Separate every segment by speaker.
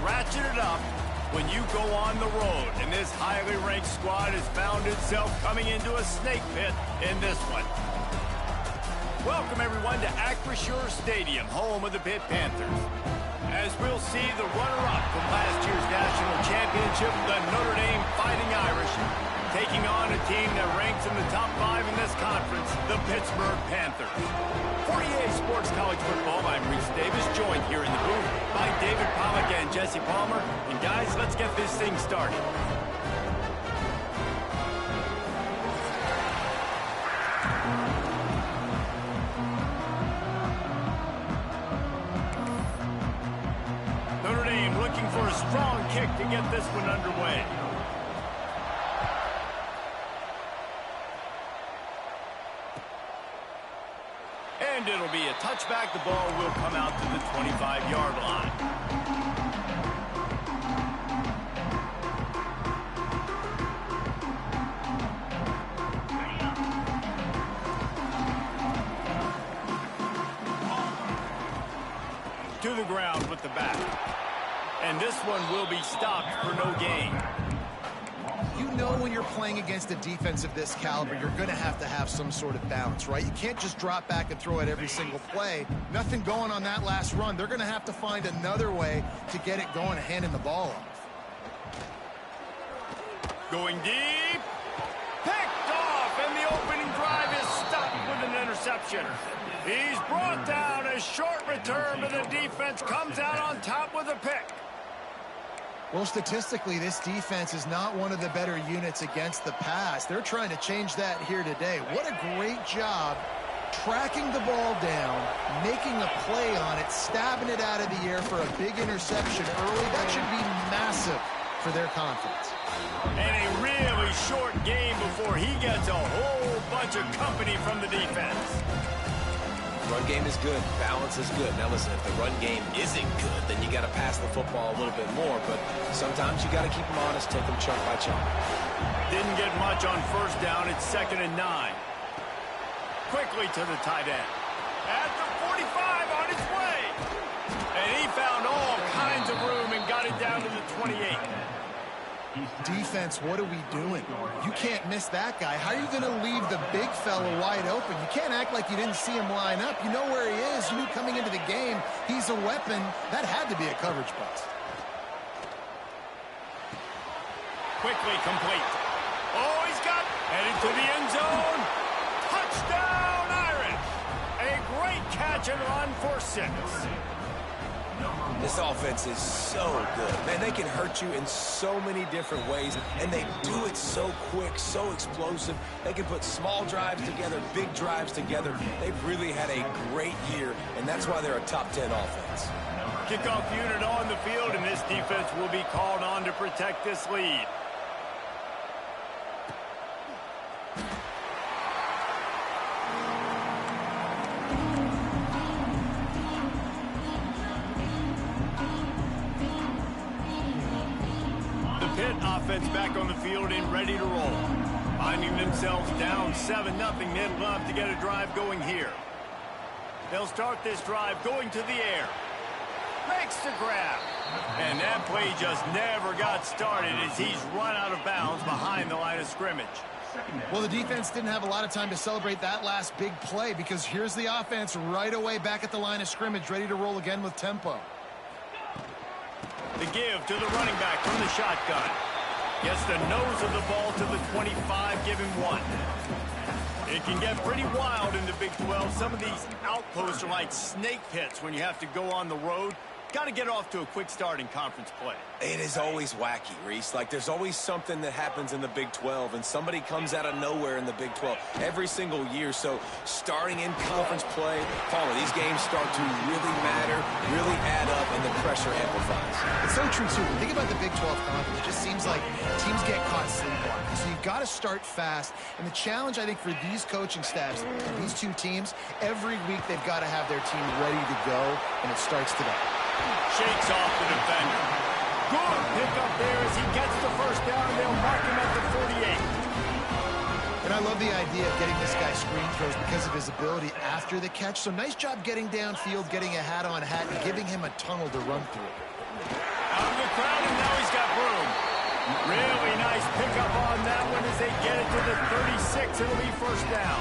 Speaker 1: ratchet it up when you go on the road. And this highly ranked squad has found itself coming into a snake pit in this one. Welcome, everyone, to Acrisure Stadium, home of the Pitt Panthers. As we'll see the runner-up from last year's national championship, the Notre Dame Fighting Irish, taking on a team that ranks in the top 5 in this conference, the Pittsburgh Panthers. For EA Sports College Football, I'm Reese Davis, joined here in the booth by David Pollack and Jesse Palmer. And guys, let's get this thing started. Notre Dame looking for a strong kick to get this one underway. And it'll be a touchback. The ball will come out to the 25-yard line. To the ground with the back. And this one will be stopped for no gain.
Speaker 2: You know when you're playing against a defense of this caliber, you're going to have some sort of balance, right? You can't just drop back and throw it every single play. Nothing going on that last run. They're going to have to find another way to get it going, handing the ball off.
Speaker 1: Going deep. Picked off, and the opening drive is stopped with an interception. He's brought down. A short return, but the defense comes out on top with a pick.
Speaker 2: Well, statistically, this defense is not one of the better units against the pass. They're trying to change that here today. What a great job tracking the ball down, making a play on it, stabbing it out of the air for a big interception early. That should be massive for their confidence.
Speaker 1: And a really short game before he gets a whole bunch of company from the defense.
Speaker 3: Run game is good. Balance is good. Now listen, if the run game isn't good, then you got to pass the football a little bit more. But sometimes you got to keep them honest, take them chunk by chunk.
Speaker 1: Didn't get much on first down. It's 2nd and 9. Quickly to the tight end. At the 45 on his way. And he found all kinds of room and got it down to the 28.
Speaker 2: Defense, what are we doing? You can't miss that guy. How are you going to leave the big fella wide open? You can't act like you didn't see him line up. You know where he is. You knew coming into the game he's a weapon. That had to be a coverage bust.
Speaker 1: Quickly complete. Oh, he's got headed to the end zone. Touchdown, Irish. A great catch and run for 6.
Speaker 3: This offense is so good. Man, they can hurt you in so many different ways, and they do it so quick, so explosive. They can put small drives together, big drives together. They've really had a great year, and that's why they're a top 10 offense.
Speaker 1: Kickoff unit on the field, and this defense will be called on to protect this lead. Pitt offense back on the field and ready to roll. Finding themselves down 7-0, they'd love to get a drive going here. They'll start this drive going to the air. Makes the grab. And that play just never got started as he's run out of bounds behind the line of scrimmage.
Speaker 2: Well, the defense didn't have a lot of time to celebrate that last big play because here's the offense right away back at the line of scrimmage, ready to roll again with tempo.
Speaker 1: The give to the running back from the shotgun. Gets the nose of the ball to the 25, give him 1. It can get pretty wild in the Big 12. Some of these outposts are like snake pits when you have to go on the road. Got to get off to a quick start in conference play.
Speaker 3: It is always wacky, Reese. Like, there's always something that happens in the Big 12, and somebody comes out of nowhere in the Big 12 every single year. So, starting in conference play, Palmer, these games start to really matter, really add up, and the pressure amplifies.
Speaker 2: It's so true, too. Think about the Big 12 conference. It just seems like teams get caught sleepwalking. So, you've got to start fast. And the challenge, I think, for these coaching staffs, these two teams, every week they've got to have their team ready to go, and it starts today.
Speaker 1: Shakes off the defender. Good pick up there as he gets the first down, and they'll mark him at the 48.
Speaker 2: And I love the idea of getting this guy screen throws because of his ability after the catch. So nice job getting downfield, getting a hat-on hat, and giving him a tunnel to run through.
Speaker 1: Out of Really nice pickup on that one as they get it to the 36. It'll be first down.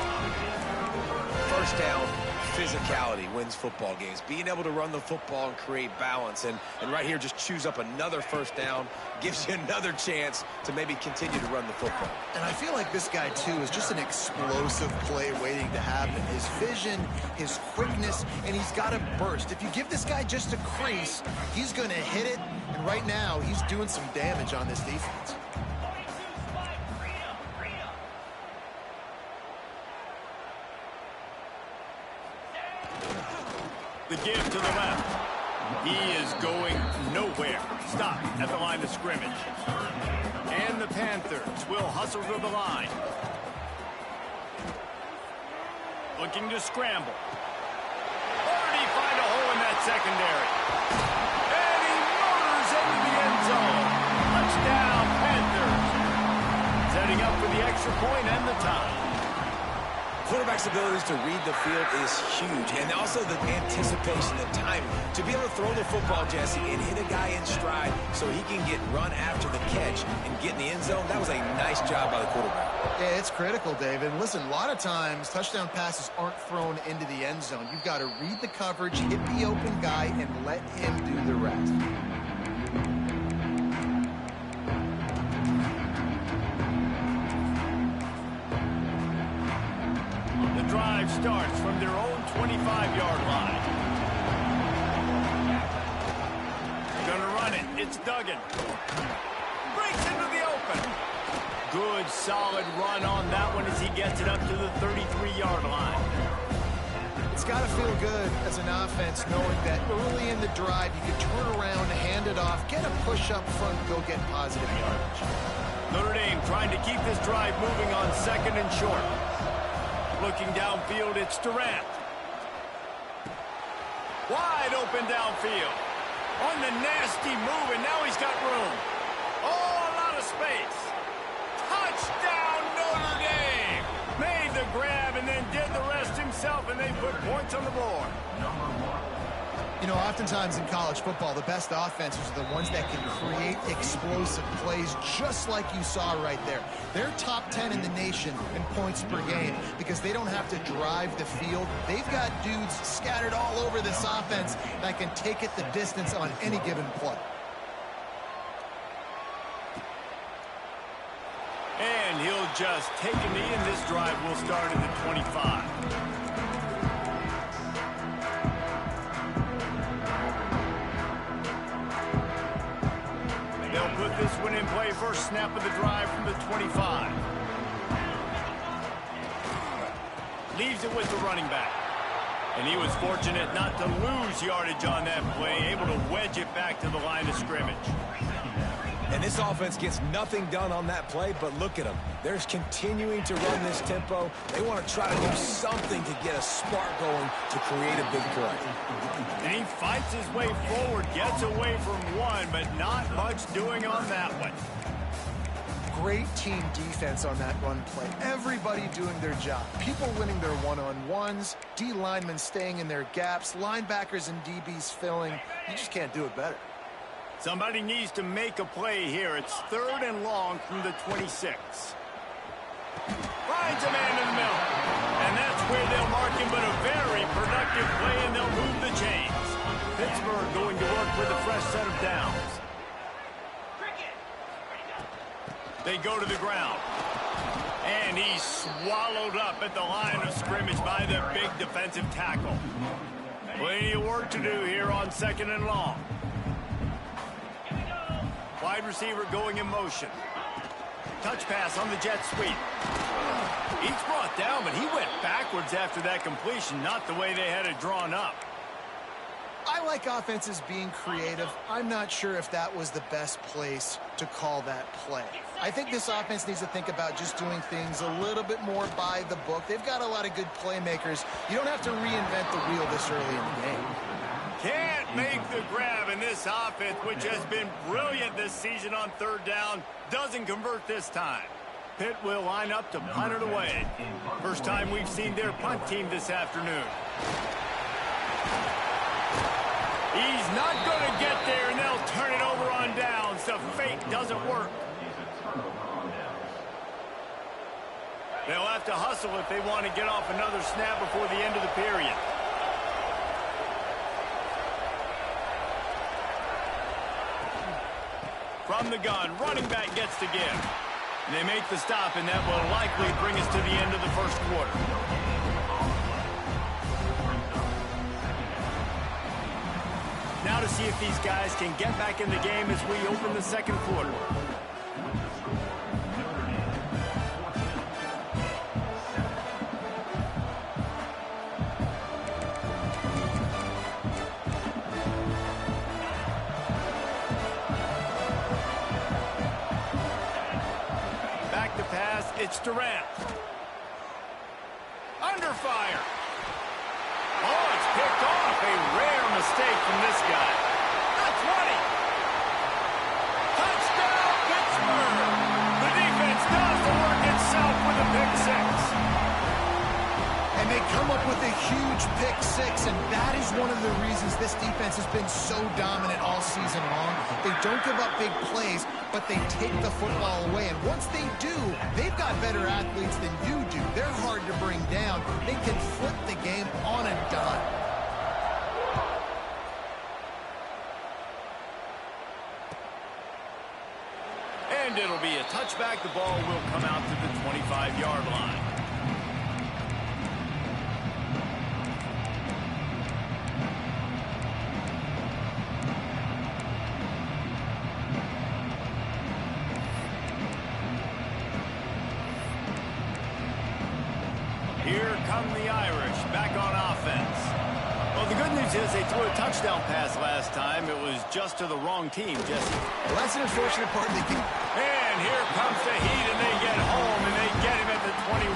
Speaker 3: First down, physicality wins football games. Being able to run the football and create balance. And right here, just choose up another first down. Gives you another chance to maybe continue to run the football.
Speaker 2: And I feel like this guy, too, is just an explosive play waiting to happen. His vision, his quickness, and he's got a burst. If you give this guy just a crease, he's going to hit it. And right now, he's doing some damage on this defense.
Speaker 1: The give to the left. He is going nowhere. Stop at the line of scrimmage. And the Panthers will hustle to the line. Looking to scramble. Or did he find a hole in that secondary? And he motors into the end zone. Touchdown, Panthers. Setting up for the extra point and the tie.
Speaker 3: Quarterback's abilities to read the field is huge, and also the anticipation, the timing. To be able to throw the football, Jesse, and hit a guy in stride so he can get run after the catch and get in the end zone, that was a nice job by the quarterback.
Speaker 2: Yeah, it's critical, David. And listen, a lot of times, touchdown passes aren't thrown into the end zone. You've got to read the coverage, hit the open guy, and let him do the rest.
Speaker 1: Drive starts from their own 25-yard line. Gonna run it. It's Duggan. Breaks into the open. Good, solid run on that one as he gets it up to the 33-yard line.
Speaker 2: It's got to feel good as an offense knowing that early in the drive you can turn around, hand it off, get a push up front, go get positive yardage.
Speaker 1: Notre Dame trying to keep this drive moving on second and short. Looking downfield, it's Durant. Wide open downfield. On the nasty move, and now he's got room. Oh, a lot of space. Touchdown, Notre Dame. Made the grab and then did the rest himself, and they put points on the board.
Speaker 2: You know, oftentimes in college football, the best offenses are the ones that can create explosive plays just like you saw right there. They're top 10 in the nation in points per game because they don't have to drive the field. They've got dudes scattered all over this offense that can take it the distance on any given play.
Speaker 1: And he'll just take a knee, and this drive will start at the 25. They'll put this one in play. First snap of the drive from the 25. Leaves it with the running back. And he was fortunate not to lose yardage on that play, able to wedge it back to the line of scrimmage.
Speaker 3: And this offense gets nothing done on that play, but look at them. They're continuing to run this tempo. They want to try to do something to get a spark going to create a big play.
Speaker 1: And he fights his way forward, gets away from one, but not much doing on that one.
Speaker 2: Great team defense on that run play. Everybody doing their job. People winning their one-on-ones, D linemen staying in their gaps, linebackers and DBs filling. You just can't do it better.
Speaker 1: Somebody needs to make a play here. It's third and long from the 26. Finds a man in the middle. And that's where they'll mark him, but a very productive play, and they'll move the chains. Pittsburgh going to work with a fresh set of downs. They go to the ground. And he's swallowed up at the line of scrimmage by the big defensive tackle. Plenty of work to do here on second and long. Wide receiver going in motion. Touch pass on the jet sweep. He's brought down, but he went backwards after that completion, not the way they had it drawn up.
Speaker 2: I like offenses being creative. I'm not sure if that was the best place to call that play. I think this offense needs to think about just doing things a little bit more by the book. They've got a lot of good playmakers. You don't have to reinvent the wheel this early in the game.
Speaker 1: Can't make the grab, and this offense, which has been brilliant this season on third down, doesn't convert this time. Pitt will line up to punt it away. First time we've seen their punt team this afternoon. He's not going to get there, and they'll turn it over on downs. The fake doesn't work. They'll have to hustle if they want to get off another snap before the end of the period. From the gun, running back gets to give. They make the stop, and that will likely bring us to the end of the first quarter. Now to see if these guys can get back in the game as we open the second quarter. It's Durant. Under fire. Oh, it's picked off. A rare mistake from this guy. Not 20. Touchdown, Pittsburgh. The defense does the work itself with a pick six.
Speaker 2: And they come up with a huge pick six, and that is one of the reasons this defense has been so dominant all season long. They don't give up big plays, but they take the football away. And once they do, they've got better athletes than you do. They're hard to bring down. They can flip the game on a dime.
Speaker 1: And it'll be a touchback. The ball will come out to the 25-yard line. Here come the Irish, back on offense. Well, the good news is they threw a touchdown pass last time. It was just to the wrong team, Jesse.
Speaker 2: Well, that's an unfortunate part of the game.
Speaker 1: And here comes the heat, and they get home, and they get him at the 21.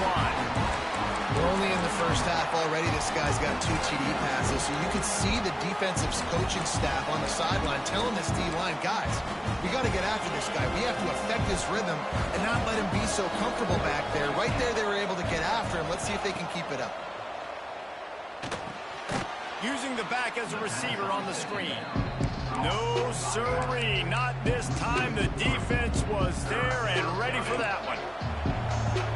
Speaker 2: We're only in the first half already. This guy's got 2 TD passes, so you could see the defensive coaching staff on the sideline telling this D-line, guys, we got to get after this guy. We have to affect his rhythm and not let him be so comfortable back there. Right there, they were able to get after him. Let's see if they can keep it up.
Speaker 1: Using the back as a receiver on the screen. No, sirree, not this time. The defense was there and ready for that one.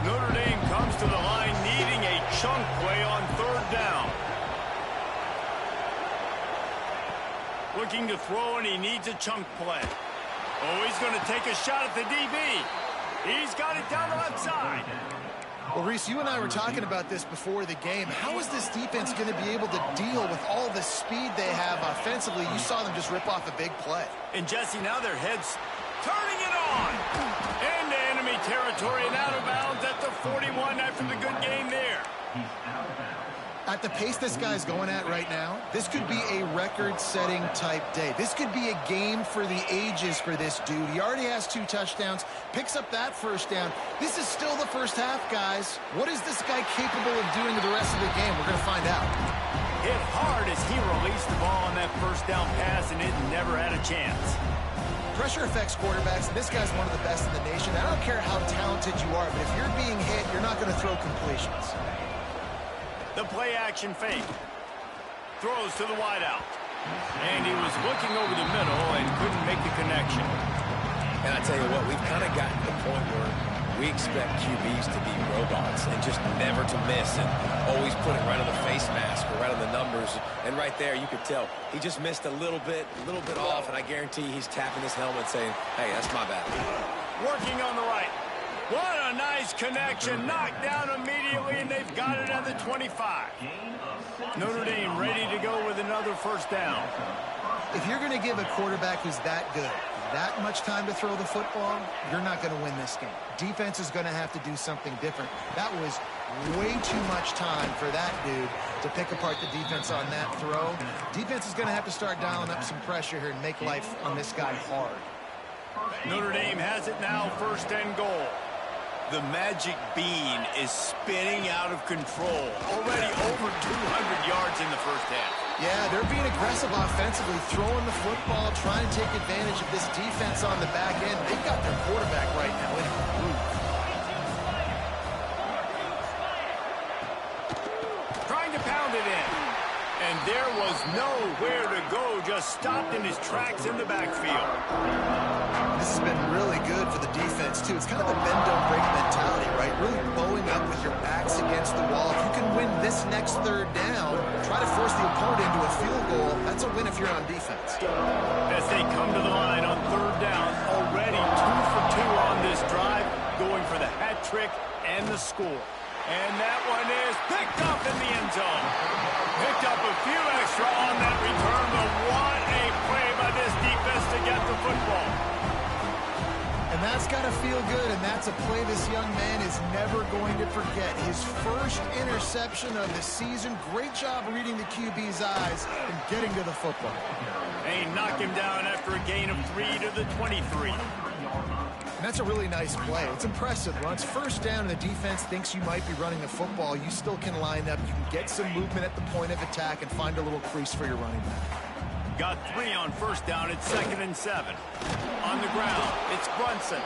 Speaker 1: Notre Dame comes to the line needing a chunk play on third down. Looking to throw, and he needs a chunk play. Oh, he's going to take a shot at the DB. He's got it down the left side.
Speaker 2: Well, Reese, you and I were talking about this before the game. How is this defense going to be able to deal with all the speed they have offensively? You saw them just rip off a big play.
Speaker 1: And, Jesse, now their heads turning it on. Into enemy territory and out of bounds at the 41 after the good game there.
Speaker 2: At the pace this guy's going at right now, this could be a record-setting type day. This could be a game for the ages for this dude. He already has 2 touchdowns, picks up that first down. This is still the first half, guys. What is this guy capable of doing the rest of the game? We're going to find out.
Speaker 1: Hit hard as he released the ball on that first down pass, and it never had a chance.
Speaker 2: Pressure affects quarterbacks, and this guy's one of the best in the nation. I don't care how talented you are, but if you're being hit, you're not going to throw completions.
Speaker 1: The play-action fake. Throws to the wideout. And he was looking over the middle and couldn't make the connection.
Speaker 3: And I tell you what, we've kind of gotten to the point where we expect QBs to be robots and just never to miss and always put it right on the face mask or right on the numbers. And right there, you could tell he just missed a little bit off, and I guarantee he's tapping his helmet saying, hey, that's my bad.
Speaker 1: Working on the right. What a nice connection. Knocked down immediately, and they've got it at the 25. Notre Dame ready to go with another first down.
Speaker 2: If you're going to give a quarterback who's that good that much time to throw the football, you're not going to win this game. Defense is going to have to do something different. That was way too much time for that dude to pick apart the defense on that throw. Defense is going to have to start dialing up some pressure here and make life on this guy hard.
Speaker 1: Notre Dame has it now, first and goal. The magic bean is spinning out of control. Already over 200 yards in the first half.
Speaker 2: Yeah, they're being aggressive offensively, throwing the football, trying to take advantage of this defense on the back end. They've got their quarterback right now in a groove.
Speaker 1: Trying to pound it in. And there was nowhere to go, just stopped in his tracks in the backfield.
Speaker 2: This has been really good for the defense, too. It's kind of the bend-don't-break mentality, right? Really bowing up with your backs against the wall. If you can win this next third down, try to force the opponent into a field goal. That's a win if you're on defense.
Speaker 1: As they come to the line on third down, already 2 for 2 on this drive, going for the hat trick and the score. And that one is picked up in the end zone. Picked up a few extra on that return, but what a play by this defense to get the football.
Speaker 2: And that's got to feel good, and that's a play this young man is never going to forget. His first interception of the season. Great job reading the QB's eyes and getting to the football.
Speaker 1: They knock him down after a gain of 3 to the 23.
Speaker 2: And that's a really nice play. It's impressive. When it's first down and the defense thinks you might be running the football, you still can line up. You can get some movement at the point of attack and find a little crease for your running back.
Speaker 1: Got 3 on first down. It's 2nd and 7. On the ground, it's Brunson.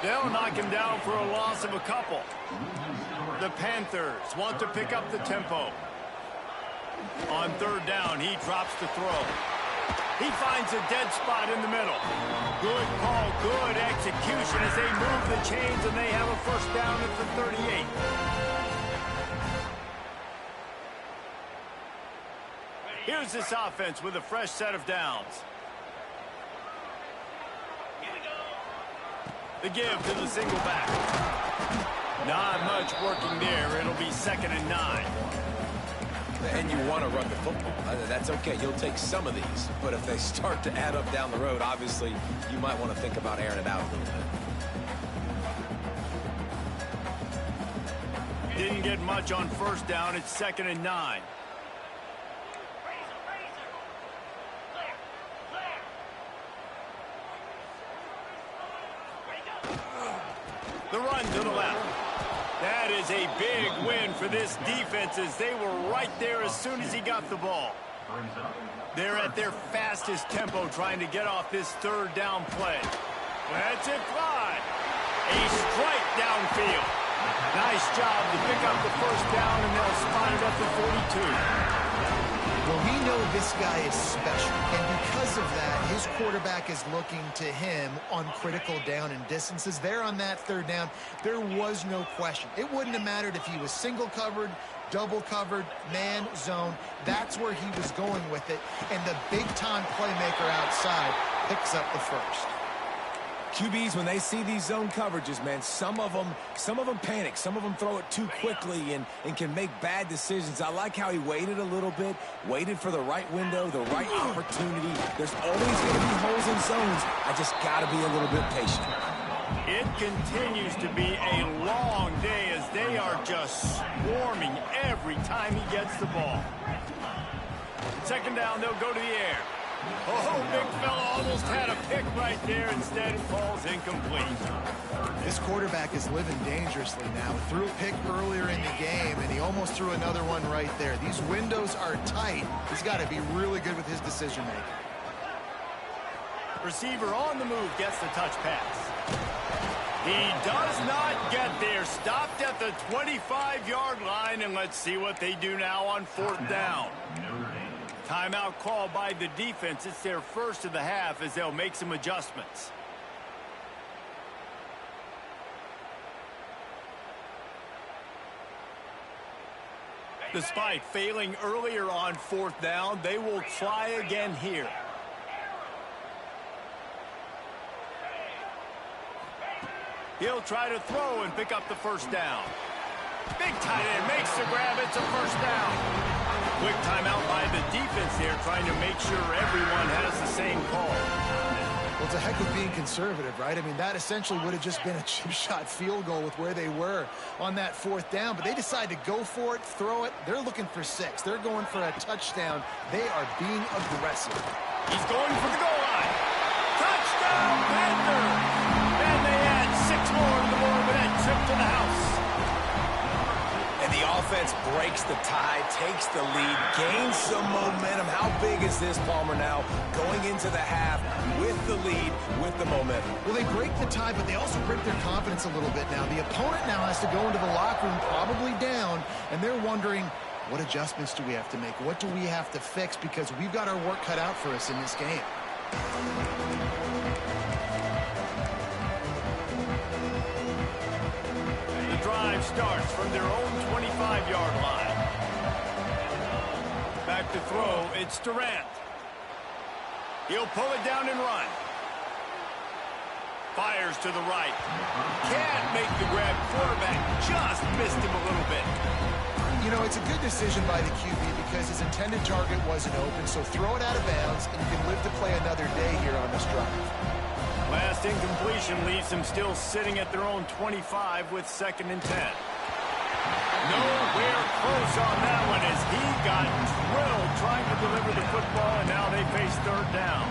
Speaker 1: They'll knock him down for a loss of a couple. The Panthers want to pick up the tempo. On third down, he drops the throw. He finds a dead spot in the middle. Good call, good execution as they move the chains, and they have a first down at the 38. Here's this offense with a fresh set of downs. The give to the single back. Not much working there. It'll be 2nd and 9.
Speaker 3: And you want to run the football. That's okay. You'll take some of these. But if they start to add up down the road, obviously, you might want to think about airing it out a little bit.
Speaker 1: Didn't get much on first down. It's 2nd and 9. The run to the left. That is a big win for this defense as they were right there as soon as he got the ball. They're at their fastest tempo trying to get off this third down play. Let's it fly. A strike downfield. Nice job to pick up the first down, and they'll spot it at the 42.
Speaker 2: Well, we know this guy is special, and because of that, his quarterback is looking to him on critical down and distances. There on that third down, there was no question. It wouldn't have mattered if he was single covered, double covered, man, zone. That's where he was going with it, and the big-time playmaker outside picks up the first.
Speaker 3: QBs, when they see these zone coverages, man, some of them panic. Some of them throw it too quickly and can make bad decisions. I like how he waited a little bit, waited for the right window, the right opportunity. There's always going to be holes in zones. I just got to be a little bit patient.
Speaker 1: It continues to be a long day as they are just swarming every time he gets the ball. 2nd down, they'll go to the air. Oh, big fella almost had a pick right there. Instead, it falls incomplete.
Speaker 2: This quarterback is living dangerously now. Threw a pick earlier in the game, and he almost threw another one right there. These windows are tight. He's got to be really good with his decision-making.
Speaker 1: Receiver on the move gets the touch pass. He does not get there. Stopped at the 25-yard line, and let's see what they do now on 4th down. Timeout call by the defense. It's their first of the half as they'll make some adjustments. Despite failing earlier on 4th down, they will try again here. He'll try to throw and pick up the first down. Big tight end makes the grab. It's a first down. Quick timeout by the defense there, trying to make sure everyone has the same call.
Speaker 2: Well, it's a heck of being conservative, right? I mean, that essentially would have just been a chip shot field goal with where they were on that 4th down. But they decide to go for it, throw it. They're looking for 6. They're going for a touchdown. They are being aggressive.
Speaker 1: He's going for the goal line. Touchdown, Panthers! And they add 6 more to the board with that trip to the house.
Speaker 3: And the offense breaks the tie, takes the lead, gains some momentum. How big is this, Palmer, now going into the half with the lead, with the momentum?
Speaker 2: Well, they break the tie, but they also break their confidence a little bit now. The opponent now has to go into the locker room probably down, and they're wondering, what adjustments do we have to make? What do we have to fix? Because we've got our work cut out for us in this game.
Speaker 1: starts from their own 25-yard line. Back to throw, it's Durant. He'll pull it down and run. Fires to the right. Can't make the grab. Quarterback just missed him a little bit.
Speaker 2: You know, it's a good decision by the QB because his intended target wasn't open, so throw it out of bounds, and you can live to play another day here on this drive.
Speaker 1: Last incompletion leaves them still sitting at their own 25 with 2nd and 10. Nowhere close on that one as he got drilled trying to deliver the football, and now they face 3rd down.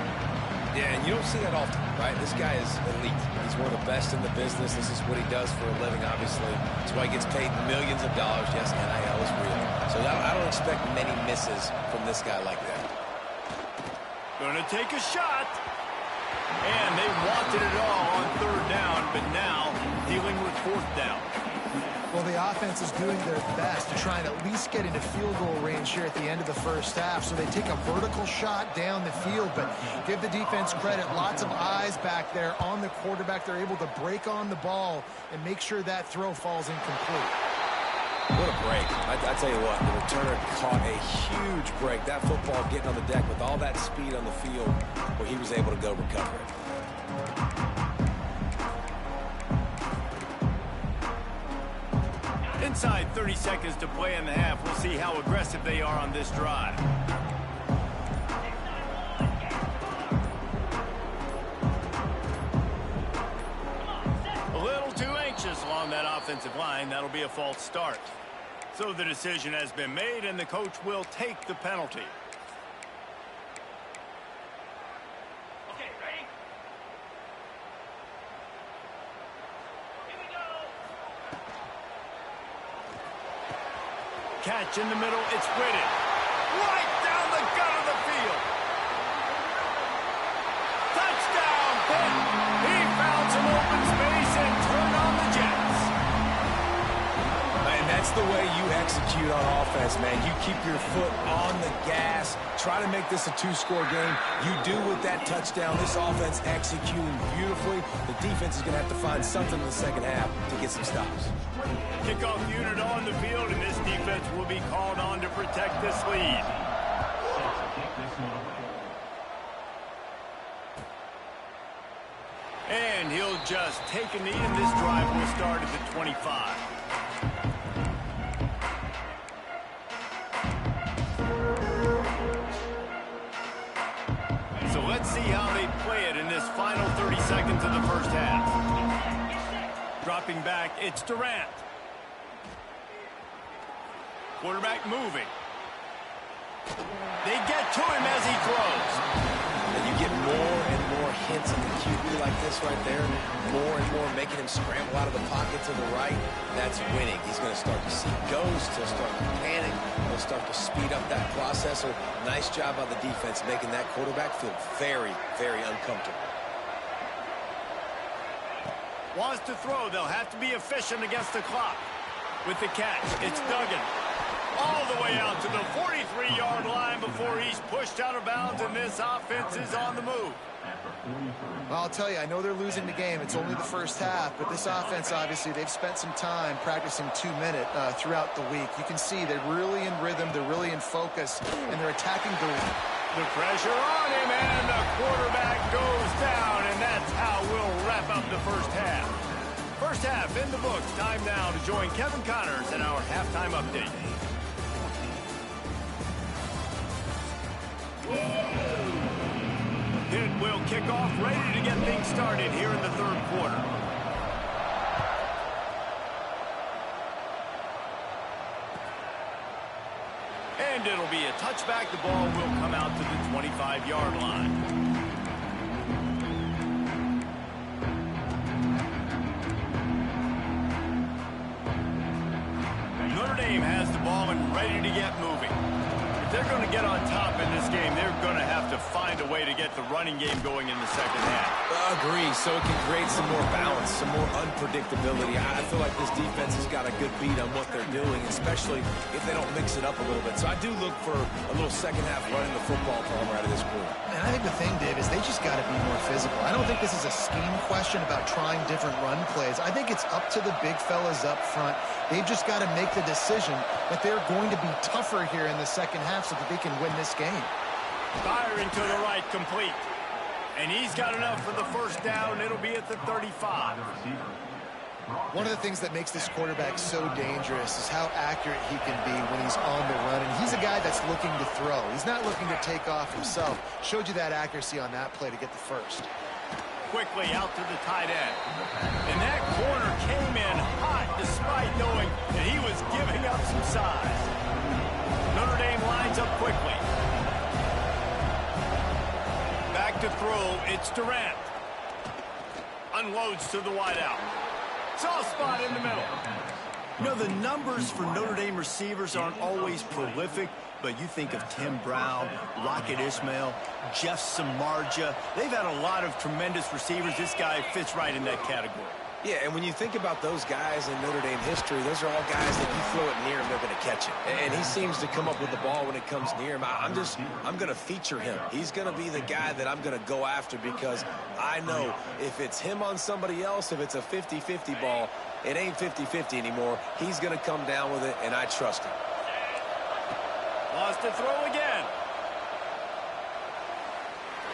Speaker 3: Yeah, and you don't see that often, right? This guy is elite. He's one of the best in the business. This is what he does for a living, obviously. That's why he gets paid millions of dollars. Yes, NIL is real. So I don't expect many misses from this guy like that.
Speaker 1: Going to take a shot. And they wanted it all on 3rd down, but now dealing with 4th down.
Speaker 2: Well, the offense is doing their best to try and at least get into field goal range here at the end of the first half. So they take a vertical shot down the field, but give the defense credit. Lots of eyes back there on the quarterback. They're able to break on the ball and make sure that throw falls incomplete.
Speaker 3: What a break. I tell you what, the returner caught a huge break. That football getting on the deck with all that speed on the field where he was able to go recover it.
Speaker 1: Inside 30 seconds to play in the half. We'll see how aggressive they are on this drive. A little too anxious along that offensive line. That'll be a false start. So the decision has been made, and the coach will take the penalty. Catch in the middle, it's Whitted. Right down the gut of the field. Touchdown, Pitt. He found some open space and turned on the Jets.
Speaker 3: Man, that's the way you execute on offense, man. You keep your foot on the gas. Try to make this a 2-score game. You do with that touchdown. This offense executing beautifully. The defense is going to have to find something in the second half to get some stops.
Speaker 1: Kickoff unit on the field, and this defense will be called on to protect this lead. And he'll just take a knee, and this drive will start at the 25. So let's see how they play it in this final 30 seconds of the first half. Dropping back, it's Durant. Quarterback moving. They get to him as he throws.
Speaker 3: And you get more and more hints on the QB like this right there. More and more making him scramble out of the pocket to the right. That's winning. He's going to start to see ghosts. He'll start to panic. He'll start to speed up that process. So nice job by the defense making that quarterback feel very, very uncomfortable.
Speaker 1: Wants to throw. They'll have to be efficient against the clock. With the catch, it's Duggan. All the way out to the 43-yard line before he's pushed out of bounds, and this offense is on the move.
Speaker 2: Well, I'll tell you, I know they're losing the game. It's only the first half, but this offense, obviously, they've spent some time practicing 2-minute throughout the week. You can see they're really in rhythm, they're really in focus, and they're attacking
Speaker 1: the pressure on him, and the quarterback goes down, and that's how we'll wrap up the first half. First half in the books. Time now to join Kevin Connors in our halftime update. Pitt will kick off, ready to get things started here in the third quarter. And it'll be a touchback. The ball will come out to the 25-yard line. Notre Dame has the ball and ready to get moving. If they're going to get on top in this game, they're going to have to find a way to get the running game going in the second half.
Speaker 3: Agree, so it can create some more balance, some more unpredictability. I feel like this defense has got a good beat on what they're doing, especially if they don't mix it up a little bit. So I do look for a little second half running the football Palmer out of this group.
Speaker 2: And I think the thing, Dave, is they just got to be more physical. I don't think this is a scheme question about trying different run plays. I think it's up to the big fellas up front. They've just got to make the decision that they're going to be tougher here in the second half so that they can win this game.
Speaker 1: Firing to the right, complete. And he's got enough for the first down. It'll be at the 35.
Speaker 2: One of the things that makes this quarterback so dangerous is how accurate he can be when he's on the run. And he's a guy that's looking to throw. He's not looking to take off himself. Showed you that accuracy on that play to get the first.
Speaker 1: Quickly out to the tight end. And that corner came in hot despite knowing that he was giving up some size. Notre Dame lines up quickly. Back to throw, it's Durant. Unloads to the wideout. Soft spot in the middle. You know, the numbers for Notre Dame receivers aren't always prolific, but you think of Tim Brown, Rocket Ismail, Jeff Samardzija. They've had a lot of tremendous receivers. This guy fits right in that category.
Speaker 3: Yeah, and when you think about those guys in Notre Dame history, those are all guys that you throw it near him, they're going to catch it. And he seems to come up with the ball when it comes near him. I'm going to feature him. He's going to be the guy that I'm going to go after because I know if it's him on somebody else, if it's a 50-50 ball, it ain't 50-50 anymore. He's going to come down with it, and I trust him.
Speaker 1: Lost to throw again.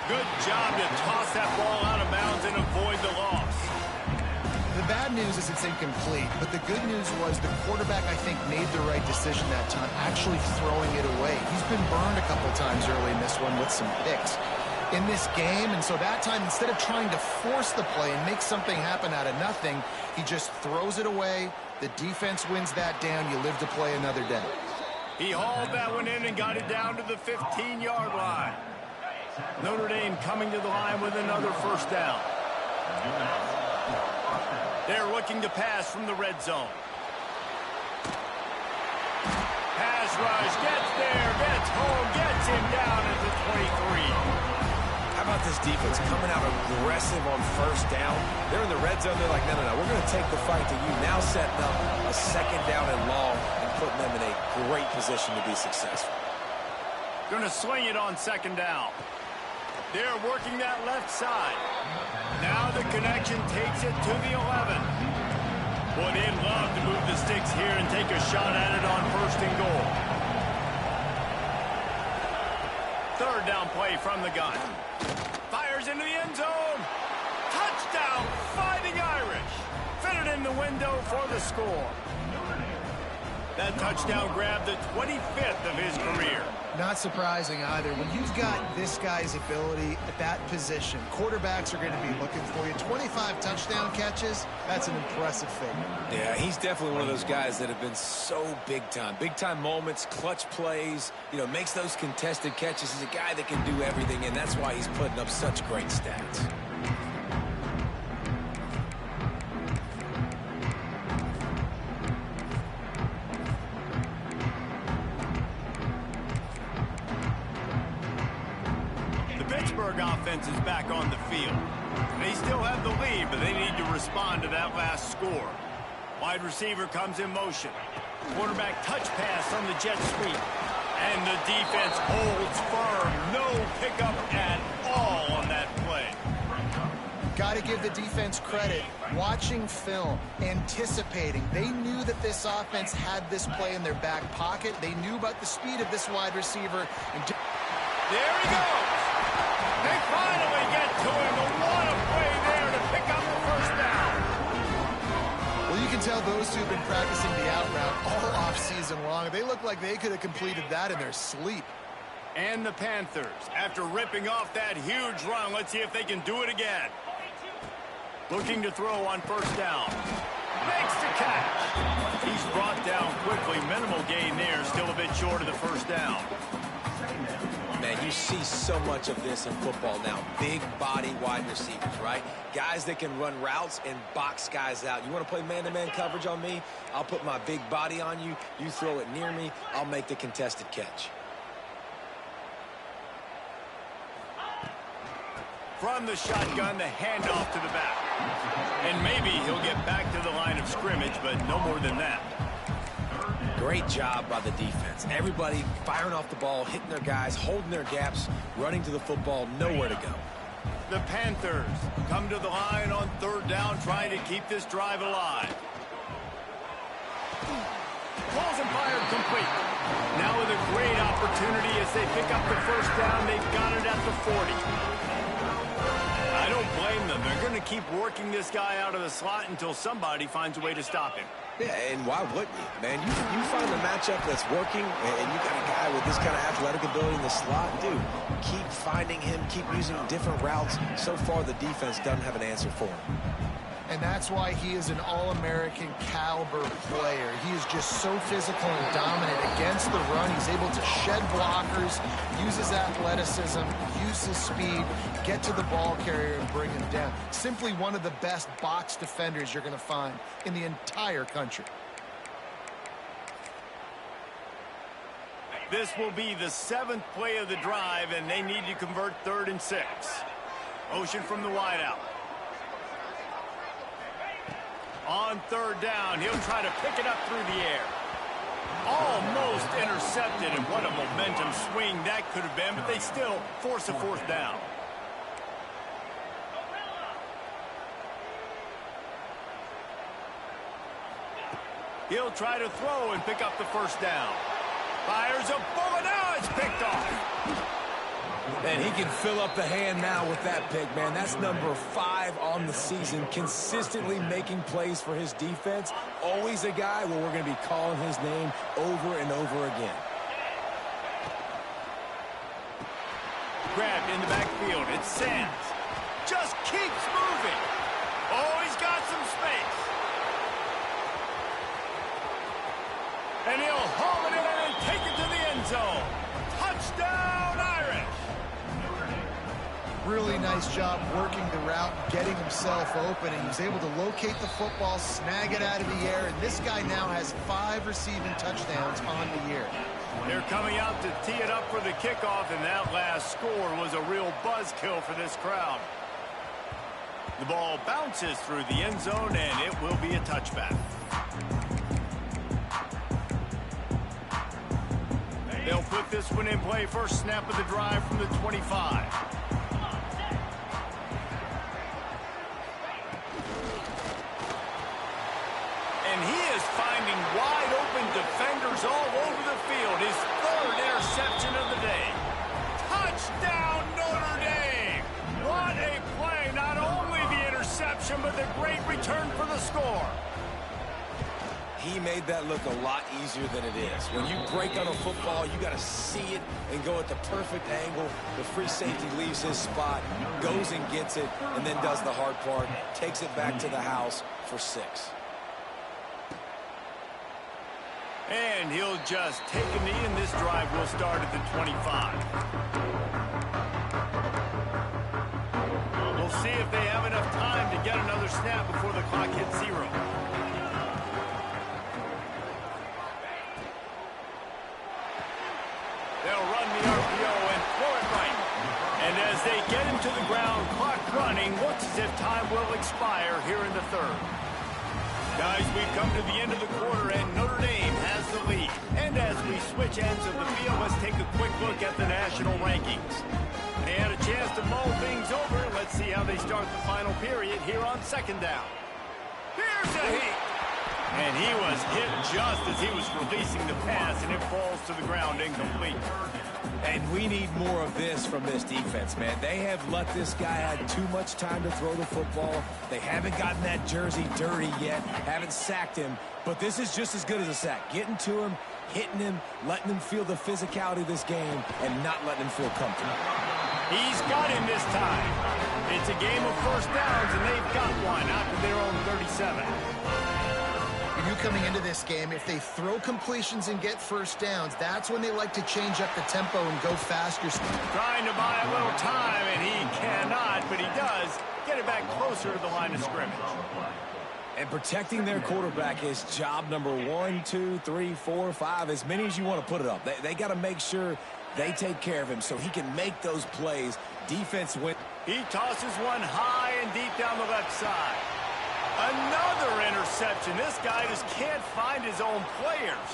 Speaker 1: Good job to toss that ball out of bounds and avoid the loss.
Speaker 2: The bad news is it's incomplete, but the good news was the quarterback, I think, made the right decision that time, actually throwing it away. He's been burned a couple times early in this one with some picks in this game, and so that time, instead of trying to force the play and make something happen out of nothing, he just throws it away. The defense wins that down. You live to play another day.
Speaker 1: He hauled that one in and got it down to the 15-yard line. Notre Dame coming to the line with another first down. They're looking to pass from the red zone. Pass rush, gets there, gets home, gets him down at the 23.
Speaker 3: How about this defense coming out aggressive on first down? They're in the red zone. They're like, no, we're going to take the fight to you. Now setting up a second down and long and putting them in a great position to be successful.
Speaker 1: Going to swing it on second down. They're working that left side. Now the connection takes it to the 11. Boy, they'd love to move the sticks here and take a shot at it on first and goal. Third down play from the gun. Fires into the end zone. Touchdown, Fighting Irish. Fitted in the window for the score. That touchdown grabbed the 25th of his career.
Speaker 2: Not surprising either. When you've got this guy's ability at that position, quarterbacks are going to be looking for you. 25 touchdown catches, that's an impressive figure.
Speaker 3: Yeah, he's definitely one of those guys that have been so big time. Big time moments, clutch plays, makes those contested catches. He's a guy that can do everything, and that's why he's putting up such great stats.
Speaker 1: Offense is back on the field. They still have the lead, but they need to respond to that last score. Wide receiver comes in motion. Quarterback touch pass on the jet sweep. And the defense holds firm. No pickup at all on that play.
Speaker 2: Got to give the defense credit. Watching film, anticipating. They knew that this offense had this play in their back pocket. They knew about the speed of this wide receiver.
Speaker 1: There he goes. They finally get to him. What a play there to pick up the first down.
Speaker 2: Well, you can tell those two have been practicing the out route all offseason long. They look like they could have completed that in their sleep.
Speaker 1: And the Panthers, after ripping off that huge run, let's see if they can do it again. Looking to throw on first down. Makes the catch. He's brought down quickly. Minimal gain there. Still a bit short of the first down.
Speaker 3: Man, you see so much of this in football now. Big body wide receivers, right? Guys that can run routes and box guys out. You want to play man-to-man coverage on me? I'll put my big body on you. You throw it near me, I'll make the contested catch.
Speaker 1: From the shotgun, the handoff to the back. And maybe he'll get back to the line of scrimmage, but no more than that.
Speaker 3: Great job by the defense. Everybody firing off the ball, hitting their guys, holding their gaps, running to the football, nowhere to go.
Speaker 1: The Panthers come to the line on third down, trying to keep this drive alive. Balls and fired complete. Now with a great opportunity as they pick up the first down. They've got it at the 40. I don't blame them. They're going to keep working this guy out of the slot until somebody finds a way to stop him.
Speaker 3: Yeah, and why wouldn't you, man? You find the matchup that's working, and you got a guy with this kind of athletic ability in the slot. Dude, keep finding him, keep using different routes. So far, the defense doesn't have an answer for him.
Speaker 2: And that's why he is an All-American caliber player. He is just so physical and dominant against the run. He's able to shed blockers, use his athleticism, use his speed, get to the ball carrier and bring him down. Simply one of the best box defenders you're going to find in the entire country.
Speaker 1: This will be the 7th play of the drive, and they need to convert 3rd and 6. Motion from the wideout. On 3rd down, he'll try to pick it up through the air. Almost intercepted, and what a momentum swing that could have been, but they still force a 4th down. He'll try to throw and pick up the 1st down. Fires a bullet. Now it's picked off.
Speaker 3: And he can fill up the hand now with that pick, man. That's number 5 on the season, consistently making plays for his defense. Always a guy where we're going to be calling his name over and over again.
Speaker 1: Grabbed in the backfield. It's Sands. Just keeps moving. Oh, he's got some space. And he'll haul it in and take it to the end zone. Touchdown, Irish.
Speaker 2: Really nice job working the route, getting himself open, and he was able to locate the football, snag it out of the air, and this guy now has 5 receiving touchdowns on the year.
Speaker 1: They're coming out to tee it up for the kickoff, and that last score was a real buzzkill for this crowd. The ball bounces through the end zone, and it will be a touchback. They'll put this one in play. First snap of the drive from the 25. And he is finding wide open defenders all over the field. His 3rd interception of the day. Touchdown, Notre Dame! What a play. Not only the interception, but the great return for the score.
Speaker 3: He made that look a lot easier than it is. When you break on a football, you got to see it and go at the perfect angle. The free safety leaves his spot, goes and gets it, and then does the hard part, takes it back to the house for 6.
Speaker 1: And he'll just take a knee, and this drive will start at the 25. We'll see if they have enough time to get another snap before the clock hits 0. They'll run the RPO and throw it right. And as they get him to the ground, clock running, looks as if time will expire here in the 3rd. Guys, we've come to the end of the quarter, and Notre Dame has the lead. And as we switch ends of the field, let's take a quick look at the national rankings. They had a chance to mull things over. Let's see how they start the final period here on 2nd down. Here's a hit. And he was hit just as he was releasing the pass, and it falls to the ground incomplete.
Speaker 3: And we need more of this from this defense, man. They have let this guy have too much time to throw the football. They haven't gotten that jersey dirty yet, haven't sacked him. But this is just as good as a sack. Getting to him, hitting him, letting him feel the physicality of this game, and not letting him feel comfortable.
Speaker 1: He's got him this time. It's a game of 1st downs, and they've got one out to their own 37.
Speaker 2: You coming into this game, if they throw completions and get 1st downs, that's when they like to change up the tempo and go faster.
Speaker 1: Trying to buy a little time, and he cannot, but he does get it back closer to the line of scrimmage.
Speaker 3: And protecting their quarterback is job number 1, 2, 3, 4, 5, as many as you want to put it up. They got to make sure they take care of him so he can make those plays. Defense win.
Speaker 1: He tosses one high and deep down the left side. Another interception. This guy just can't find his own players.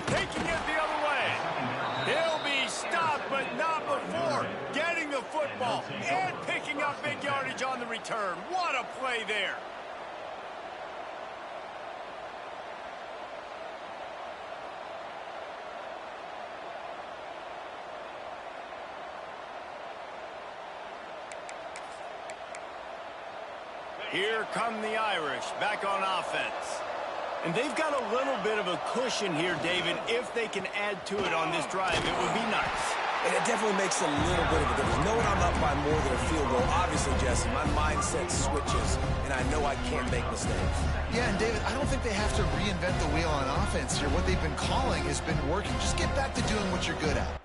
Speaker 1: Taking it the other way. He'll be stopped, but not before getting the football and picking up big yardage on the return. What a play there. Here come the Irish, back on offense. And they've got a little bit of a cushion here, David. If they can add to it on this drive, it would be nice.
Speaker 3: And it definitely makes a little bit of a difference. Knowing I'm up by more than a field goal, obviously, Jesse, my mindset switches, and I know I can't make mistakes.
Speaker 2: Yeah, and David, I don't think they have to reinvent the wheel on offense here. What they've been calling has been working. Just get back to doing what you're good at.